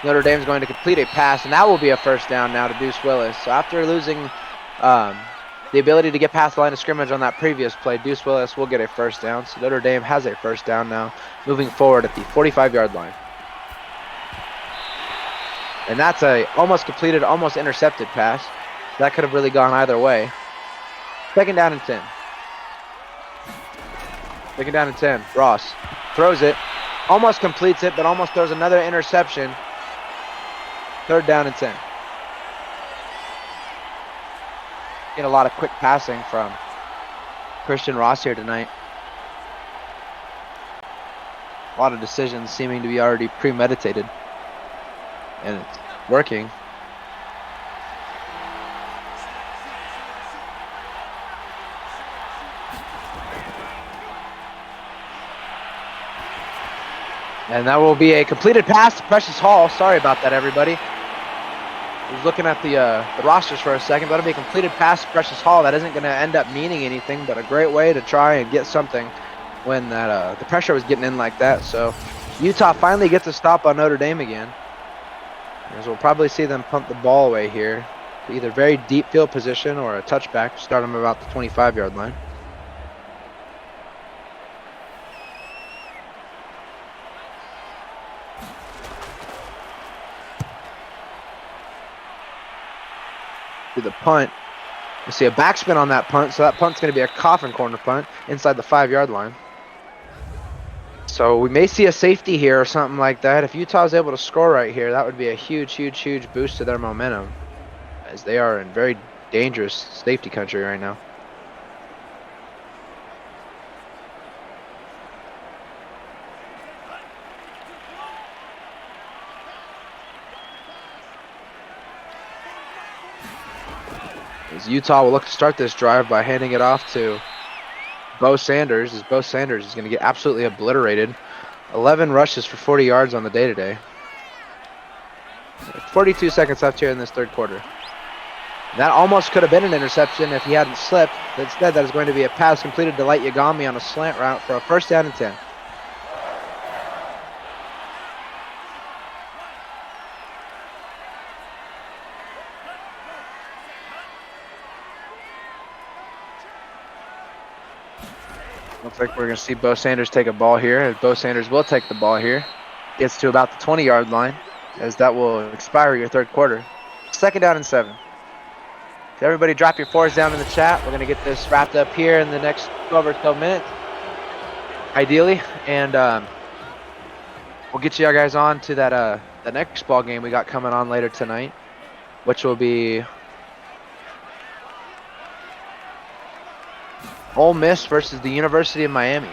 Notre Dame's going to complete a pass, and that will be a first down now to Deuce Willis. So after losing the ability to get past the line of scrimmage on that previous play, Deuce Willis will get a first down. So Notre Dame has a first down now, moving forward at the 45-yard line. And that's a almost completed, almost intercepted pass. That could have really gone either way. Second down and 10. Second down and 10. Ross throws it, almost completes it, but almost throws another interception. Third down and 10. Get a lot of quick passing from Christian Ross here tonight. A lot of decisions seeming to be already premeditated. And it's working. And that will be a completed pass to Precious Hall. Sorry about that, everybody. I was looking at the rosters for a second. That'll be a completed pass to Precious Hall. That isn't going to end up meaning anything, but a great way to try and get something when that the pressure was getting in like that. So Utah finally gets a stop on Notre Dame again. As we'll probably see them punt the ball away here. Either very deep field position or a touchback. Start them about the 25-yard line. To the punt. You see a backspin on that punt, so that punt's going to be a coffin corner punt inside the 5-yard line. So we may see a safety here or something like that. If Utah's able to score right here, that would be a huge boost to their momentum, as they are in very dangerous safety country right now. As Utah will look to start this drive by handing it off to Bo Sanders, as Bo Sanders is going to get absolutely obliterated. 11 rushes for 40 yards on the day today. 42 seconds left here in this third quarter. That almost could have been an interception if he hadn't slipped. But instead, that is going to be a pass completed to Light Yagami on a slant route for a first down and 10. Looks like we're going to see Bo Sanders take a ball here, as Bo Sanders will take the ball here. Gets to about the 20-yard line, as that will expire your third quarter. Second down and 7. So everybody drop your fours down in the chat. We're going to get this wrapped up here in the next 12 or so minutes, ideally. And we'll get you guys on to that the next ball game we got coming on later tonight, which will be Ole Miss versus the University of Miami.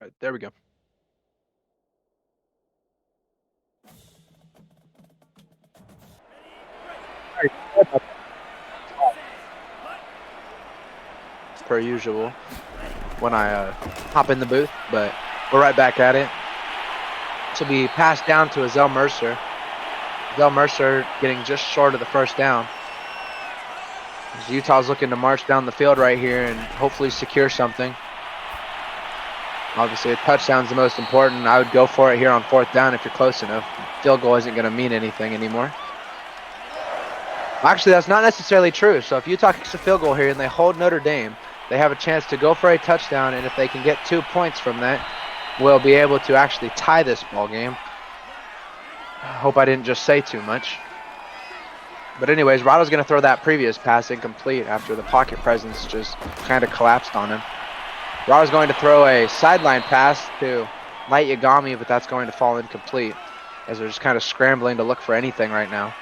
All right, there we go. Per usual when I hop in the booth, but we're right back at it. This will be passed down to Azell Mercer. Azell Mercer getting just short of the first down. As Utah's looking to march down the field right here and hopefully secure something. Obviously, a touchdown's the most important. I would go for it here on fourth down if you're close enough. Field goal isn't going to mean anything anymore. Actually, that's not necessarily true. So if Utah kicks a field goal here and they hold Notre Dame, they have a chance to go for a touchdown, and if they can get 2 points from that, we'll be able to actually tie this ball game. I hope I didn't just say too much. But anyways, Rado's going to throw that previous pass incomplete after the pocket presence just kind of collapsed on him. Rado's going to throw a sideline pass to Light Yagami, but that's going to fall incomplete as they're just kind of scrambling to look for anything right now.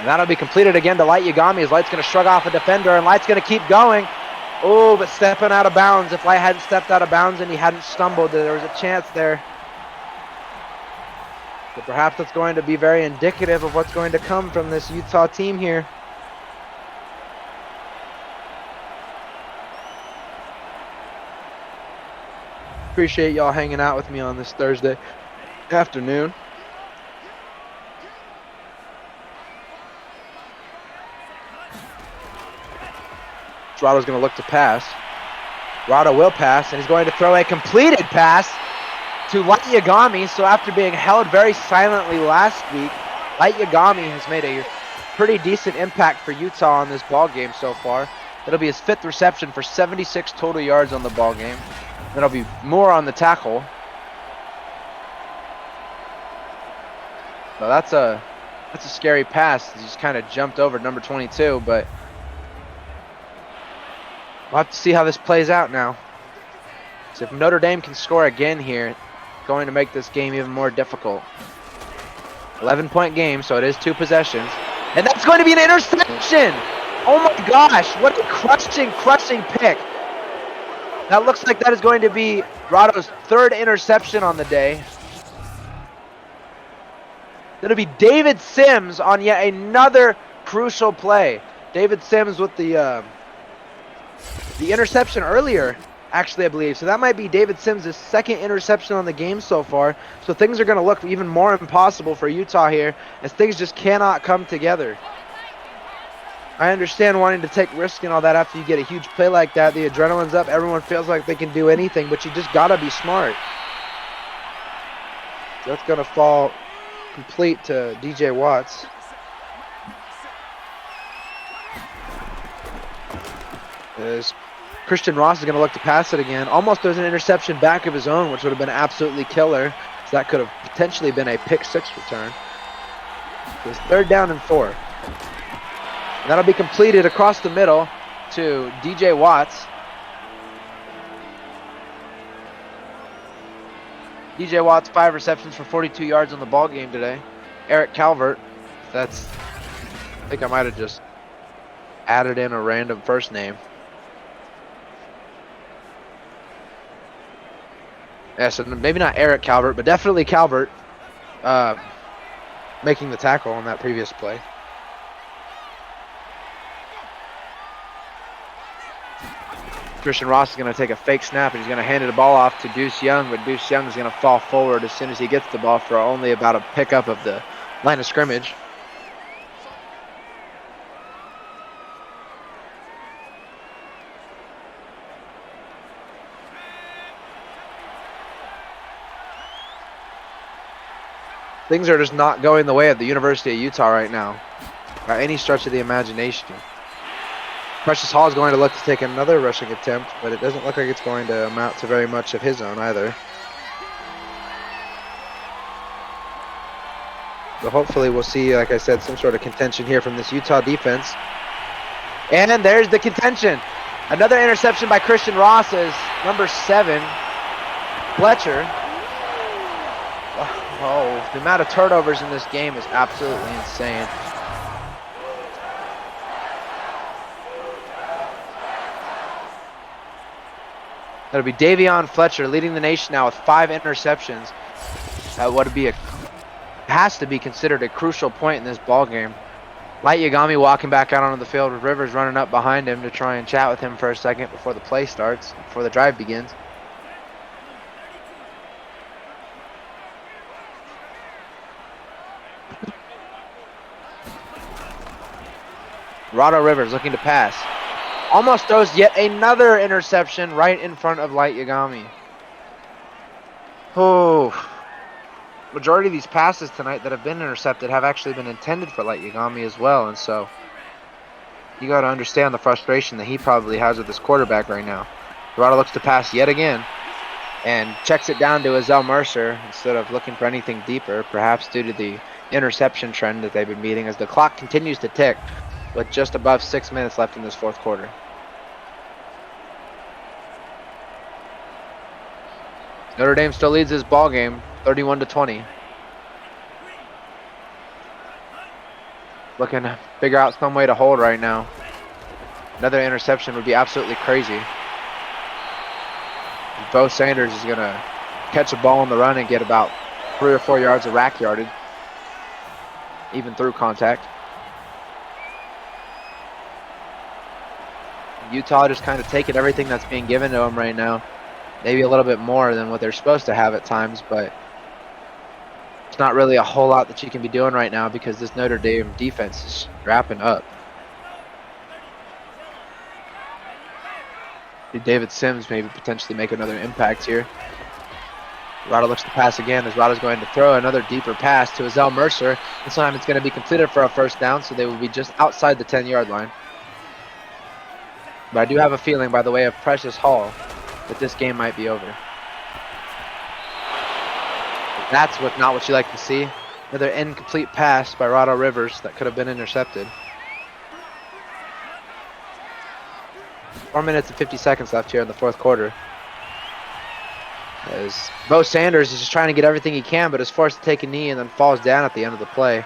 And that'll be completed again to Light Yagami as Light's going to shrug off a defender, and Light's going to keep going. Oh, but stepping out of bounds. If Light hadn't stepped out of bounds and he hadn't stumbled, there was a chance there. But perhaps that's going to be very indicative of what's going to come from this Utah team here. Appreciate y'all hanging out with me on this Thursday afternoon. Rado's going to look to pass. Rado will pass, and he's going to throw a completed pass to Light Yagami. So after being held very silently last week, Light Yagami has made a pretty decent impact for Utah on this ball game so far. It'll be his 5th reception for 76 total yards on the ball game. That'll be more on the tackle. So that's a scary pass. He just kind of jumped over number 22, but we'll have to see how this plays out now. So if Notre Dame can score again here, it's going to make this game even more difficult. 11-point game, so it is 2 possessions. And that's going to be an interception! Oh my gosh, what a crushing pick. That looks like that is going to be Rado's 3rd interception on the day. It'll be David Sims on yet another crucial play. David Sims with the interception earlier, actually, I believe. So that might be David Sims' 2nd interception on the game so far. So things are going to look even more impossible for Utah here as things just cannot come together. I understand wanting to take risks and all that after you get a huge play like that. The adrenaline's up. Everyone feels like they can do anything, but you just got to be smart. That's going to fall complete to DJ Watts. As Christian Ross is going to look to pass it again. Almost there's an interception back of his own, which would have been absolutely killer. So that could have potentially been a pick-6 return. So it's 3rd down and 4. And that'll be completed across the middle to DJ Watts. DJ Watts, 5 receptions for 42 yards on the ball game today. Eric Calvert, I think I might have just added in a random first name. Yeah, so maybe not Eric Calvert, but definitely Calvert making the tackle on that previous play. Christian Ross is going to take a fake snap, and he's going to hand the ball off to Deuce Young, but Deuce Young is going to fall forward as soon as he gets the ball for only about a pickup of the line of scrimmage. Things are just not going the way of the University of Utah right now, by any stretch of the imagination. Precious Hall is going to look to take another rushing attempt, but it doesn't look like it's going to amount to very much of his own either. So hopefully we'll see, like I said, some sort of contention here from this Utah defense. And there's the contention. Another interception by Christian Ross as number 7, Fletcher. Oh, the amount of turnovers in this game is absolutely insane. That'll be Davion Fletcher leading the nation now with 5 interceptions. Has to be considered a crucial point in this ball game. Light Yagami walking back out onto the field with Rivers running up behind him to try and chat with him for a second before the play starts, before the drive begins. Rado Rivers looking to pass. Almost throws yet another interception right in front of Light Yagami. Oh, majority of these passes tonight that have been intercepted have actually been intended for Light Yagami as well, and so you got to understand the frustration that he probably has with his quarterback right now. Rado looks to pass yet again and checks it down to Azell Mercer instead of looking for anything deeper, perhaps due to the interception trend that they've been meeting as the clock continues to tick with just above 6 minutes left in this 4th quarter. Notre Dame still leads this ball game, 31-20. Looking to figure out some way to hold right now. Another interception would be absolutely crazy. Bo Sanders is going to catch a ball on the run and get about 3 or 4 yards of rack yardage, even through contact. Utah just kind of taking everything that's being given to them right now. Maybe a little bit more than what they're supposed to have at times, but it's not really a whole lot that you can be doing right now because this Notre Dame defense is wrapping up. David Sims maybe potentially make another impact here. Rado looks to pass again as Rado's going to throw another deeper pass to Azell Mercer. This time it's going to be completed for a 1st down, so they will be just outside the 10-yard line. But I do have a feeling, by the way of Precious Hall, that this game might be over. That's not what you like to see. Another incomplete pass by Rado Rivers that could have been intercepted. 4 minutes and 50 seconds left here in the 4th quarter. As Bo Sanders is just trying to get everything he can, but is forced to take a knee and then falls down at the end of the play.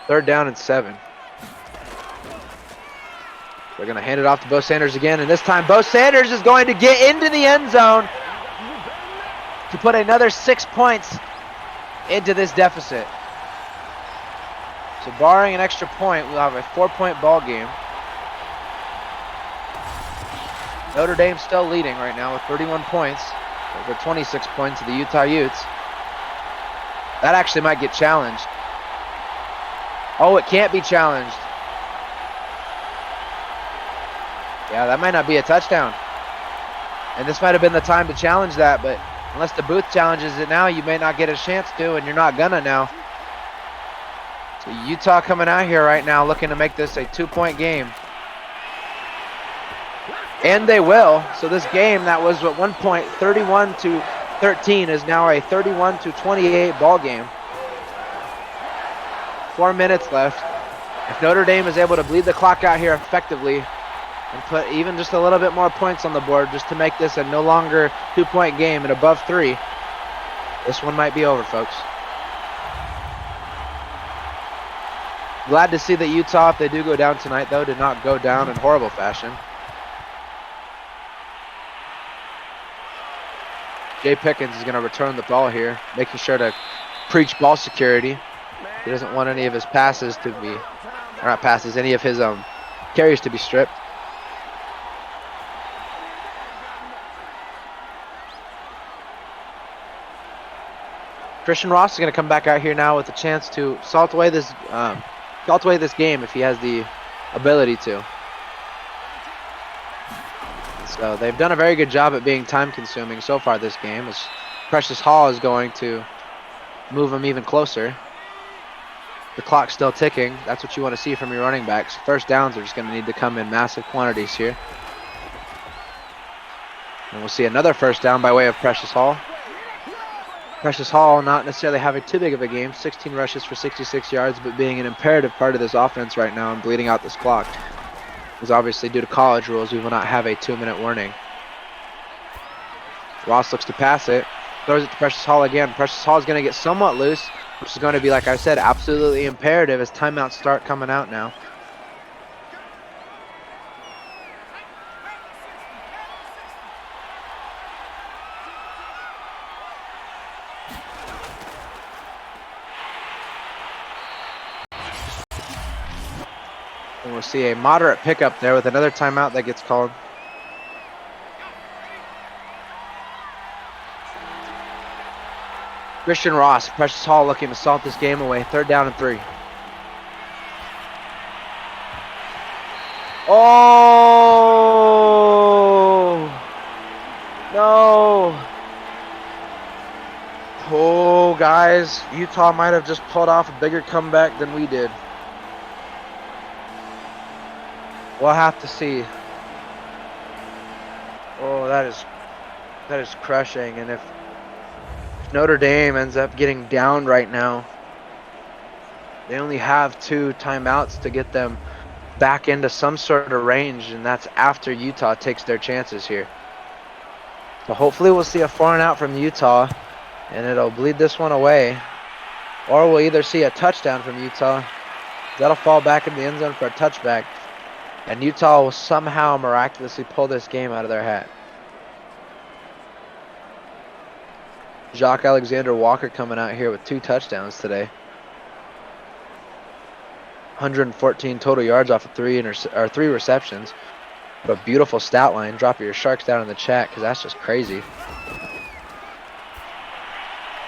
3rd down and 7. They're going to hand it off to Bo Sanders again, and this time Bo Sanders is going to get into the end zone to put another 6 points into this deficit. So barring an extra point, we'll have a 4-point ball game. Notre Dame still leading right now with 31 points over 26 points of the Utah Utes. That actually might get challenged. Oh, it can't be challenged. Yeah, that might not be a touchdown. And this might have been the time to challenge that, but unless the booth challenges it now, you may not get a chance to, and you're not gonna now. So Utah coming out here right now looking to make this a 2-point game. And they will. So this game that was at one point 31-13 is now a 31-28 ball game. 4 minutes left. If Notre Dame is able to bleed the clock out here effectively and put even just a little bit more points on the board just to make this a no longer 2-point game and above 3, this one might be over, folks. Glad to see that Utah, if they do go down tonight, though, did not go down in horrible fashion. Jay Pickens is going to return the ball here, making sure to preach ball security. He doesn't want any of his passes to be, or not passes, any of his carries to be stripped. Christian Ross is going to come back out here now with a chance to salt away this game if he has the ability to. So they've done a very good job at being time consuming so far this game, as Precious Hall is going to move him even closer. The clock's still ticking. That's what you want to see from your running backs. First downs are just going to need to come in massive quantities here. And we'll see another first down by way of Precious Hall. Precious Hall not necessarily having too big of a game, 16 rushes for 66 yards, but being an imperative part of this offense right now and bleeding out this clock. Because obviously due to college rules, we will not have a 2-minute warning. Ross looks to pass it, throws it to Precious Hall again. Precious Hall is going to get somewhat loose, which is going to be, like I said, absolutely imperative as timeouts start coming out now. And we'll see a moderate pickup there with another timeout that gets called. Christian Ross, Precious Hall looking to salt this game away. 3rd down and 3. Oh! No! Oh, guys, Utah might have just pulled off a bigger comeback than we did. We'll have to see. Oh, that is crushing. And if Notre Dame ends up getting down right now, they only have 2 timeouts to get them back into some sort of range, and that's after Utah takes their chances here. So hopefully we'll see a 4-and-out from Utah, and it'll bleed this one away. Or we'll either see a touchdown from Utah. That'll fall back in the end zone for a touchback. And Utah will somehow miraculously pull this game out of their hat. Jacques Alexander Walker coming out here with 2 touchdowns today. 114 total yards off of 3 receptions. What a beautiful stat line. Drop your Sharks down in the chat because that's just crazy.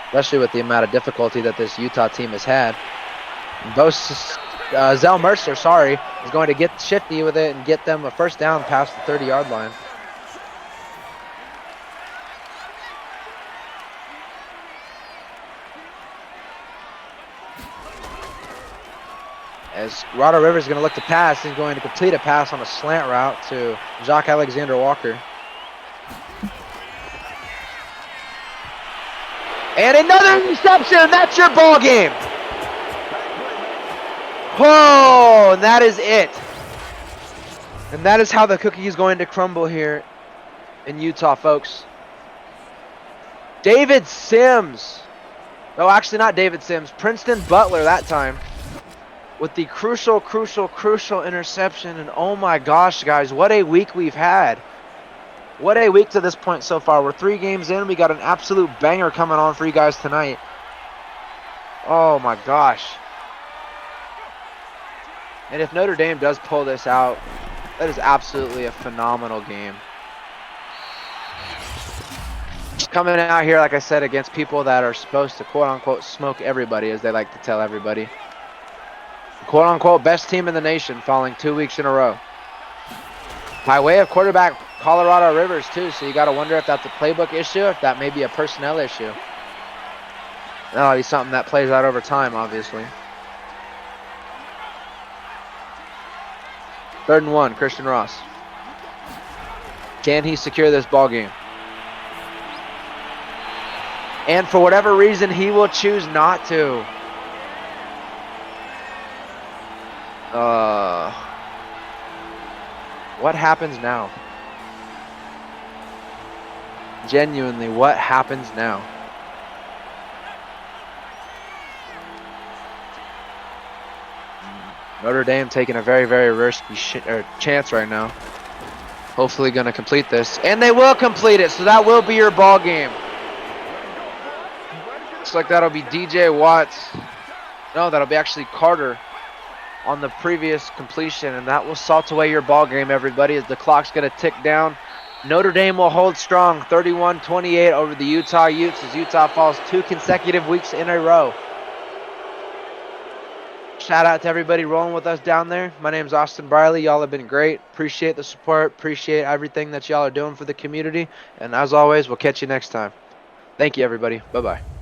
Especially with the amount of difficulty that this Utah team has had. Zell Mercer, is going to get shifty with it and get them a first down past the 30-yard line. As Rado Rivers is going to look to pass, he's going to complete a pass on a slant route to Jacques Alexander Walker. And another interception, that's your ball game. Oh, and that is it. And that is how the cookie is going to crumble here in Utah, folks. David Sims. Oh, actually not David Sims. Princeton Butler that time. With the crucial interception. And oh my gosh, guys, what a week we've had. What a week to this point so far. We're 3 games in. We got an absolute banger coming on for you guys tonight. Oh my gosh. And if Notre Dame does pull this out, that is absolutely a phenomenal game. Coming out here, like I said, against people that are supposed to quote-unquote smoke everybody, as they like to tell everybody. Quote-unquote best team in the nation falling 2 weeks in a row. By way of quarterback Colorado Rivers too, so you got to wonder if that's a playbook issue, if that may be a personnel issue. That'll be something that plays out over time, obviously. 3rd and 1, Christian Ross. Can he secure this ball game? And for whatever reason, he will choose not to. What happens now? Genuinely, what happens now? Notre Dame taking a very, very risky chance right now. Hopefully going to complete this. And they will complete it, so that will be your ball game. Looks like that'll be DJ Watts. No, that'll be actually Carter on the previous completion, and that will salt away your ball game, everybody, as the clock's going to tick down. Notre Dame will hold strong, 31-28 over the Utah Utes, as Utah falls 2 consecutive weeks in a row. Shout out to everybody rolling with us down there. My name's Austin Briley. Y'all have been great. Appreciate the support. Appreciate everything that y'all are doing for the community. And as always, we'll catch you next time. Thank you, everybody. Bye-bye.